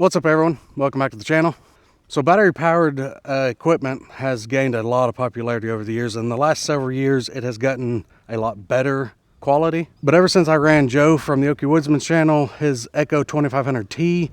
What's up everyone, welcome back to the channel. So battery powered equipment has gained a lot of popularity over the years. In the last several years it has gotten a lot better quality, but ever since I ran Joe from the Okie Woodsman's channel his Echo 2500T,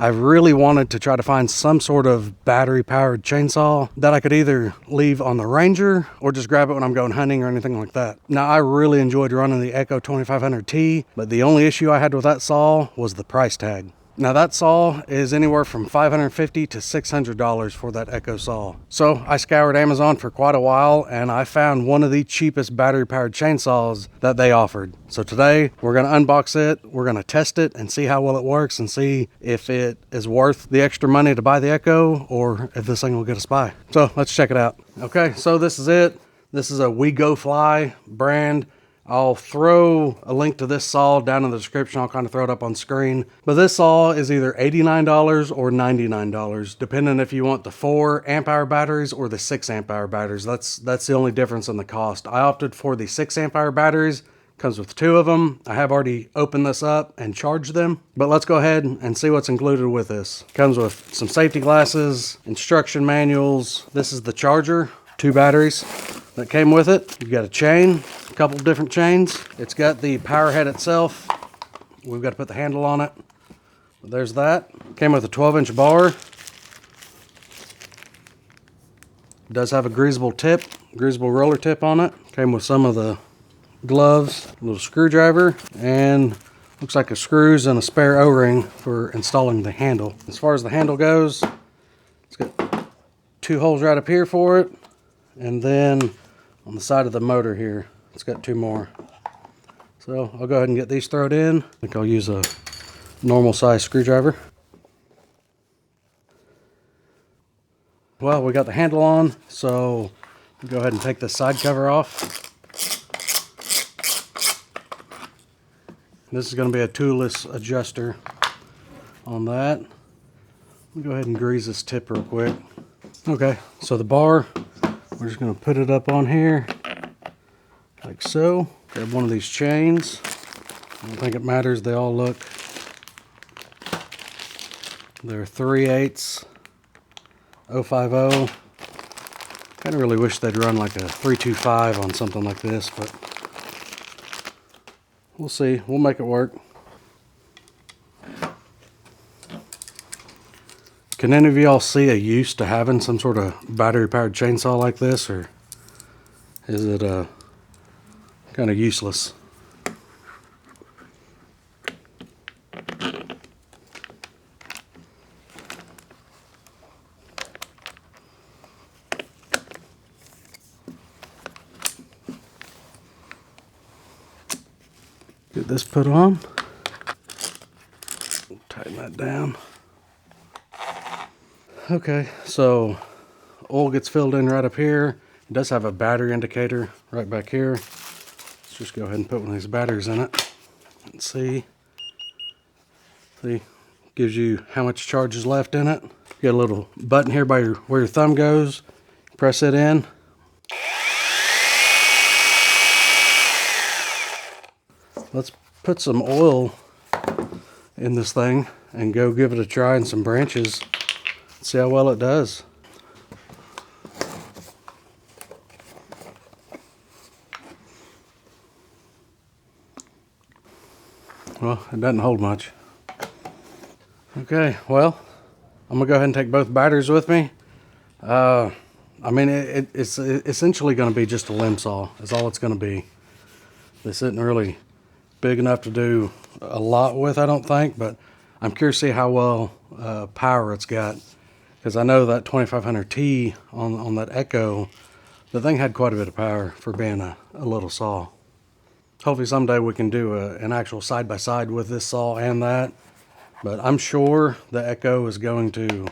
I really wanted to try to find some sort of battery powered chainsaw that I could either leave on the Ranger or just grab it when I'm going hunting or anything like that. Now I really enjoyed running the Echo 2500T, but the only issue I had with that saw was the price tag. Now that saw is anywhere from $550 to $600 for that Echo saw. So I scoured Amazon for quite a while and I found one of the cheapest battery powered chainsaws that they offered. So today we're gonna unbox it, we're gonna test it and see how well it works and see if it is worth the extra money to buy the Echo or if this thing will get us by. So let's check it out. Okay, so this is it. This is a We Go Fly brand. I'll throw a link to this saw down in the description. I'll kind of throw it up on screen. But this saw is either $89 or $99, depending if you want the 4 amp hour batteries or the 6 amp hour batteries. That's the only difference in the cost. I opted for the 6 amp hour batteries. Comes with 2 of them. I have already opened this up and charged them. But let's go ahead and see what's included with this. Comes with some safety glasses, instruction manuals. This is the charger, 2 batteries that came with it. You've got a chain, a couple different chains. It's got the power head itself. We've got to put the handle on it. But there's that. Came with a 12-inch bar. It does have a greasable roller tip on it. Came with some of the gloves, a little screwdriver, and looks like a screws and a spare O-ring for installing the handle. As far as the handle goes, it's got 2 holes right up here for it, and then on the side of the motor here, it's got 2 more. So I'll go ahead and get these thrown in. I think I'll use a normal size screwdriver. Well, we got the handle on, so we'll go ahead and take the side cover off. This is going to be a toolless adjuster on that. We'll go ahead and grease this tip real quick. Okay, so the bar, we're just going to put it up on here like so. Grab one of these chains. I don't think it matters, they all look, they're 3/8 050. Kind of really wish they'd run like a 325 on something like this, but we'll see. We'll make it work. Can any of y'all see a use to having some sort of battery powered chainsaw like this, or is it kind of useless? Get this put on. Tighten that down. Okay, so oil gets filled in right up here. It does have a battery indicator right back here. Let's just go ahead and put one of these batteries in it. Let's see. See, gives you how much charge is left in it. You got a little button here by where your thumb goes. Press it in. Let's put some oil in this thing and go give it a try in some branches. See how well it does. Well, it doesn't hold much. Okay, well, I'm gonna go ahead and take both batteries with me. I mean, it's essentially gonna be just a limb saw, is all it's gonna be. This isn't really big enough to do a lot with, I don't think, but I'm curious to see how well power it's got, because I know that 2500T on that Echo, the thing had quite a bit of power for being a little saw. Hopefully someday we can do an actual side-by-side with this saw and that, but I'm sure the Echo is going to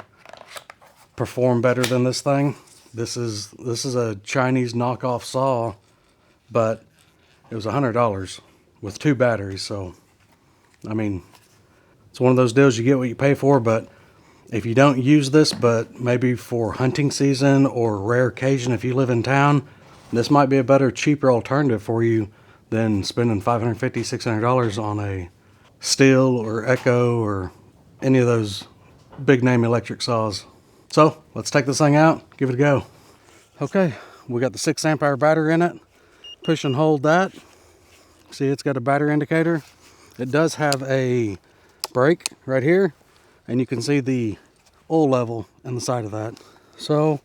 perform better than this thing. This is a Chinese knockoff saw, but it was $100 with 2 batteries, so I mean, it's one of those deals, you get what you pay for. But if you don't use this, but maybe for hunting season or rare occasion if you live in town, This might be a better, cheaper alternative for you than spending $550, $600 on a Stihl or Echo or any of those big name electric saws. So let's take this thing out, give it a go. Okay, we got the 6 amp hour battery in it. Push and hold that. See, it's got a battery indicator. It does have a brake right here, and you can see the oil level in the side of that. So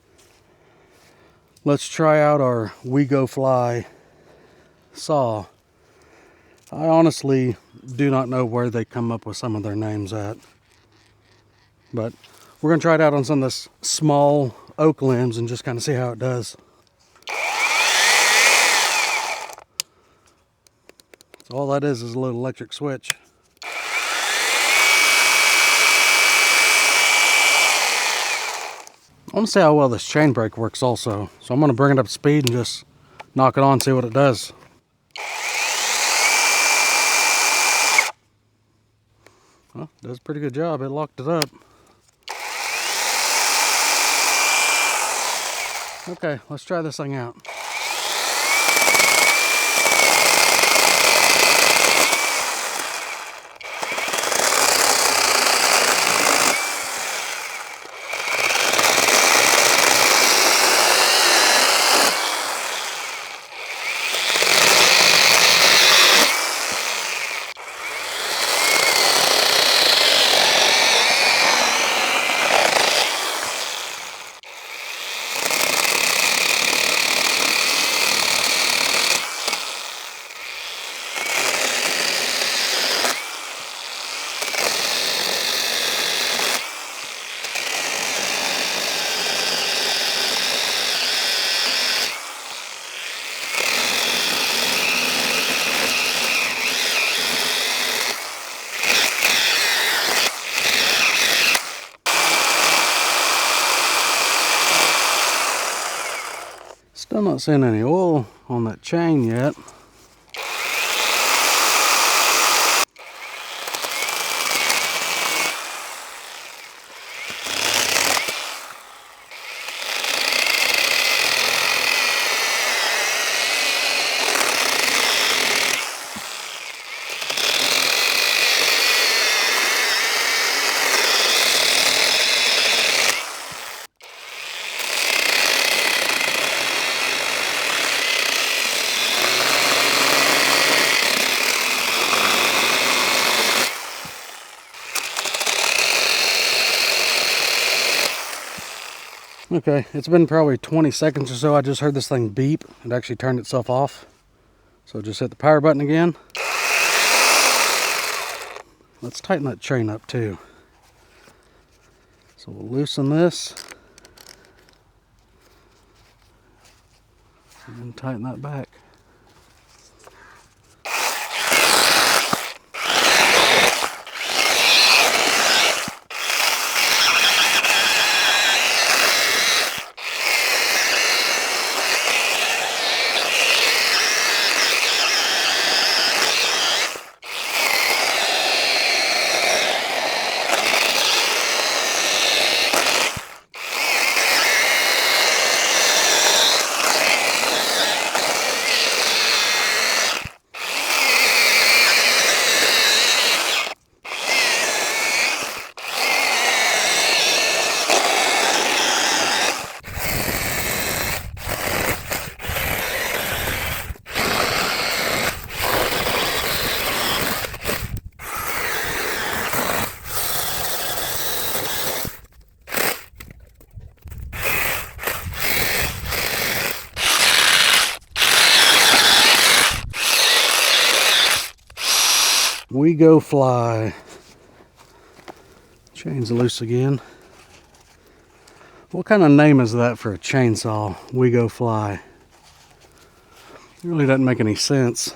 let's try out our We Go Fly saw. I honestly do not know where they come up with some of their names at, but we're going to try it out on some of this small oak limbs and just kind of see how it does. So all that is a little electric switch. I want to see how well this chain brake works also, so I'm going to bring it up to speed and just knock it on and see what it does. Well, it does a pretty good job. It locked it up. Okay, let's try this thing out. Still not seeing any oil on that chain yet. Okay, it's been probably 20 seconds or so. I just heard this thing beep. It actually turned itself off. So just hit the power button again. Let's tighten that chain up too. So we'll loosen this and then tighten that back. We Go Fly. Chain's loose again. What kind of name is that for a chainsaw? We Go Fly. It really doesn't make any sense.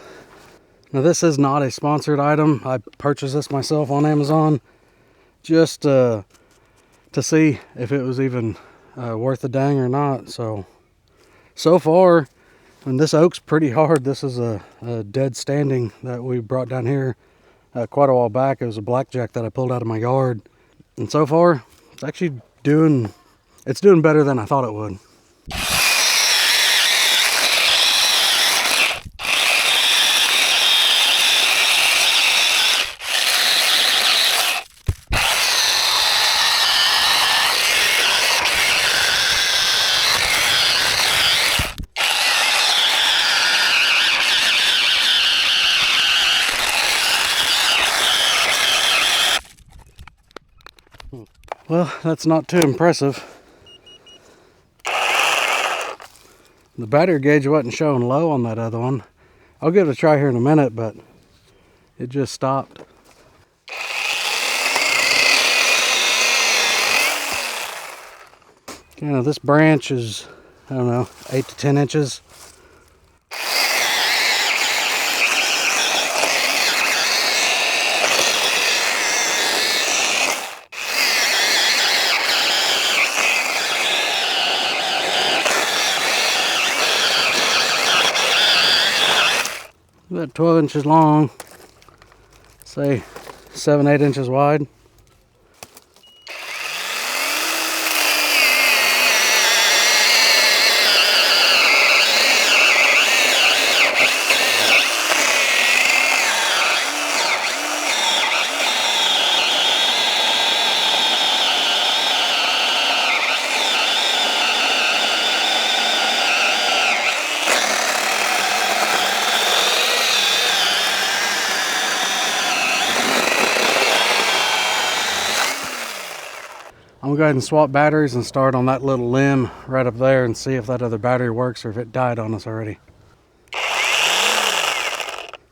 Now this is not a sponsored item. I purchased this myself on Amazon just to see if it was even worth the dang or not. So far, and this oak's pretty hard. This is a dead standing that we brought down here quite a while back. It was a blackjack that I pulled out of my yard. And so far, it's actually doing better than I thought it would. Well, that's not too impressive. The battery gauge wasn't showing low on that other one. I'll give it a try here in a minute, but it just stopped. You know, this branch is, I don't know, 8 to 10 inches. About 12 inches long, say 7, 8 inches wide. I'm gonna go ahead and swap batteries and start on that little limb right up there and see if that other battery works or if it died on us already.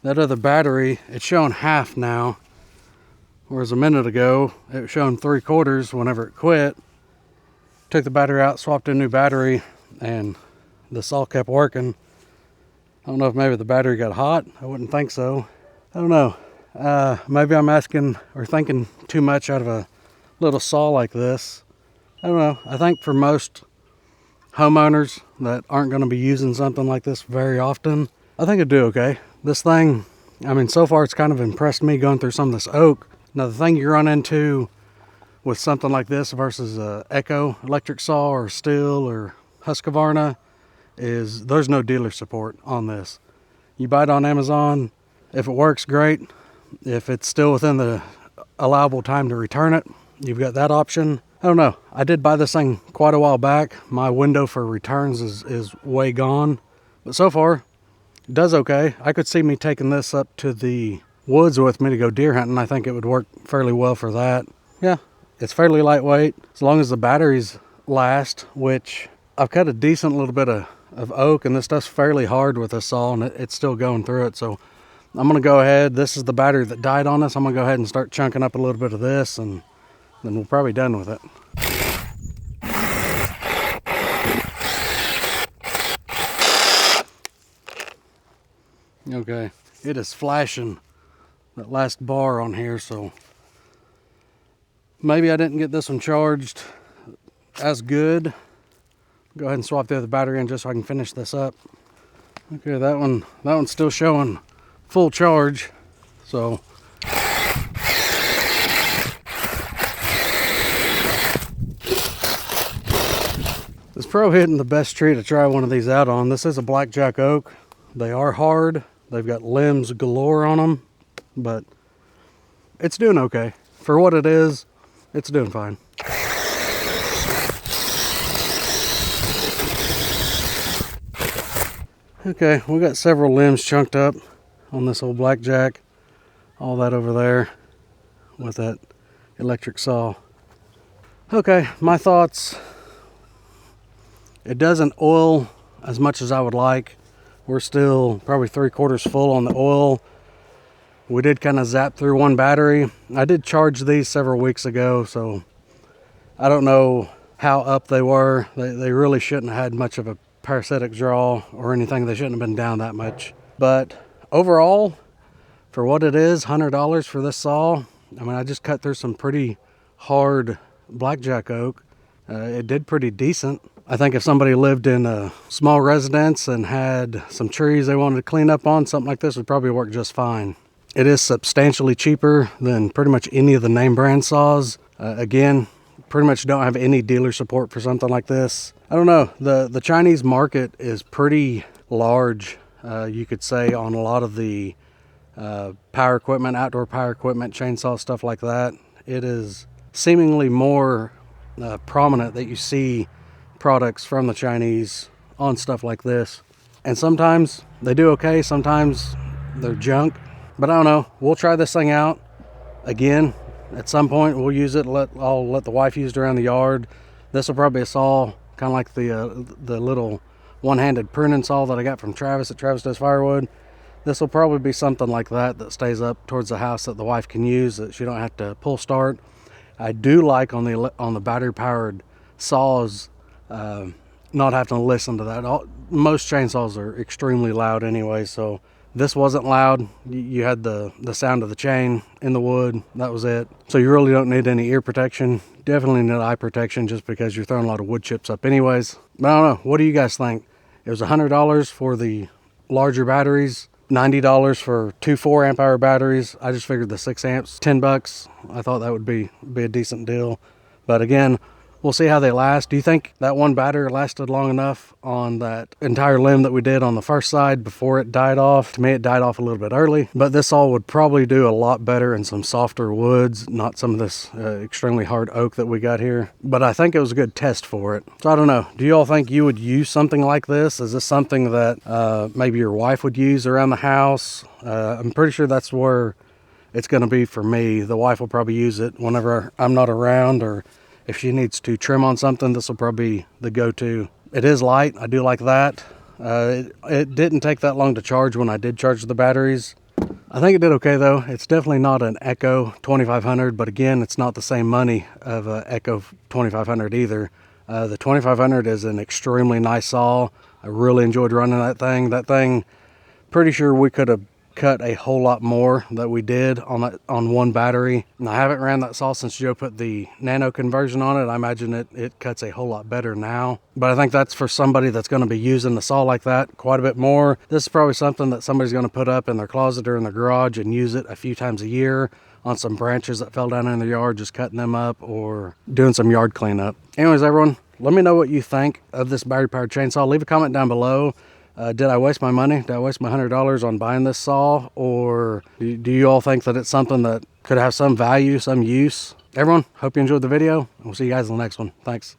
That other battery, it's showing half now, whereas a minute ago it was showing 3/4 whenever it quit. Took the battery out, swapped in a new battery, and this all kept working. I don't know if maybe the battery got hot. I wouldn't think so. I don't know. Maybe I'm asking or thinking too much out of a little saw like this. I don't know. I think for most homeowners that aren't going to be using something like this very often, I think it'd do okay. This thing, I mean, so far it's kind of impressed me going through some of this oak. Now the thing you run into with something like this versus a Echo electric saw or Stihl or Husqvarna is there's no dealer support on this. You buy it on Amazon. If it works, great. If it's still within the allowable time to return it, you've got that option. I don't know. I did buy this thing quite a while back. My window for returns is way gone. But so far, it does okay. I could see me taking this up to the woods with me to go deer hunting. I think it would work fairly well for that. Yeah, it's fairly lightweight. As long as the batteries last, which I've cut a decent little bit of oak, and this stuff's fairly hard with a saw, and it's still going through it. So I'm going to go ahead. This is the battery that died on us. I'm going to go ahead and start chunking up a little bit of this, and then we're probably done with it. Okay, it is flashing that last bar on here, so maybe I didn't get this one charged as good. Go ahead and swap the other battery in just so I can finish this up. Okay, that one's still showing full charge, so this probably isn't the best tree to try one of these out on. This is a blackjack oak. They are hard. They've got limbs galore on them, but it's doing okay. For what it is, it's doing fine. Okay, we got several limbs chunked up on this old blackjack. All that over there with that electric saw. Okay, my thoughts. It doesn't oil as much as I would like. We're still probably 3/4 full on the oil. We did kind of zap through one battery. I did charge these several weeks ago, so I don't know how up they were. They really shouldn't have had much of a parasitic draw or anything. They shouldn't have been down that much. But overall, for what it is, $100 for this saw. I mean, I just cut through some pretty hard blackjack oak. It did pretty decent. I think if somebody lived in a small residence and had some trees they wanted to clean up on, something like this would probably work just fine. It is substantially cheaper than pretty much any of the name brand saws. Again, pretty much don't have any dealer support for something like this. I don't know, the Chinese market is pretty large, you could say, on a lot of the power equipment, outdoor power equipment, chainsaw, stuff like that. It is seemingly more prominent that you see products from the Chinese on stuff like this. And sometimes they do okay, sometimes they're junk. But I don't know, we'll try this thing out. Again, At some point we'll use it. I'll let the wife use it around the yard. This will probably be a saw, kind of like the little one-handed pruning saw that I got from Travis at Travis Does Firewood. This will probably be something like that stays up towards the house that the wife can use, that she don't have to pull start. I do like on the battery powered saws, not having to listen to that. Most chainsaws are extremely loud anyway, so this wasn't loud. You had the sound of the chain in the wood, that was it. So you really don't need any ear protection. Definitely need eye protection just because you're throwing a lot of wood chips up anyways. But I don't know, what do you guys think? It was $100 for the larger batteries, $90 for two 4 amp hour batteries. I just figured the 6 amps, $10. I thought that would be a decent deal. But again, we'll see how they last. Do you think that one battery lasted long enough on that entire limb that we did on the first side before it died off? To me, it died off a little bit early, but this saw would probably do a lot better in some softer woods, not some of this extremely hard oak that we got here. But I think it was a good test for it. So I don't know. Do you all think you would use something like this? Is this something that maybe your wife would use around the house? I'm pretty sure that's where it's going to be for me. The wife will probably use it whenever I'm not around, or if she needs to trim on something, this will probably be the go-to. It is light. I do like that. It didn't take that long to charge when I did charge the batteries. I think it did okay though. It's definitely not an Echo 2500, but again, it's not the same money of a Echo 2500 either. The 2500 is an extremely nice saw. I really enjoyed running that thing. Pretty sure we could have cut a whole lot more that we did on one battery. And I haven't ran that saw since Joe put the nano conversion on it. I imagine it cuts a whole lot better now. But I think that's for somebody that's going to be using the saw like that quite a bit more. This is probably something that somebody's going to put up in their closet or in their garage and use it a few times a year on some branches that fell down in their yard, just cutting them up or doing some yard cleanup. Anyways, everyone, let me know what you think of this battery powered chainsaw. Leave a comment down below. Did I waste my money? Did I waste my $100 on buying this saw? Or do you all think that it's something that could have some value, some use? Everyone, hope you enjoyed the video. We'll see you guys in the next one. Thanks.